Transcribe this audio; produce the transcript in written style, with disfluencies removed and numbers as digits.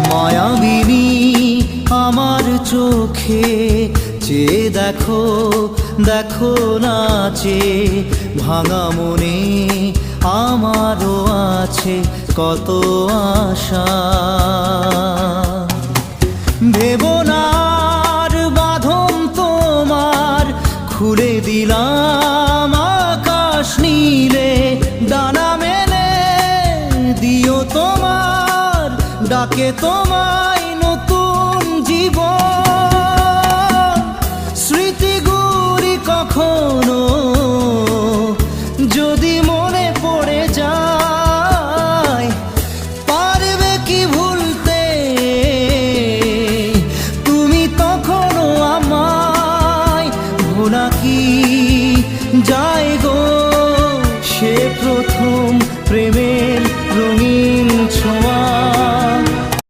মায়াবিনী আমার চোখে চেয়ে দেখো, দেখো নাচে ভাঙা মনে আমারও আছে কত আশা। ভেবনার বাঁধন তোমার খুলে দিলাম আকাশ নীলে, ডানা মেলে দিও তোমার ডাকে তোমায়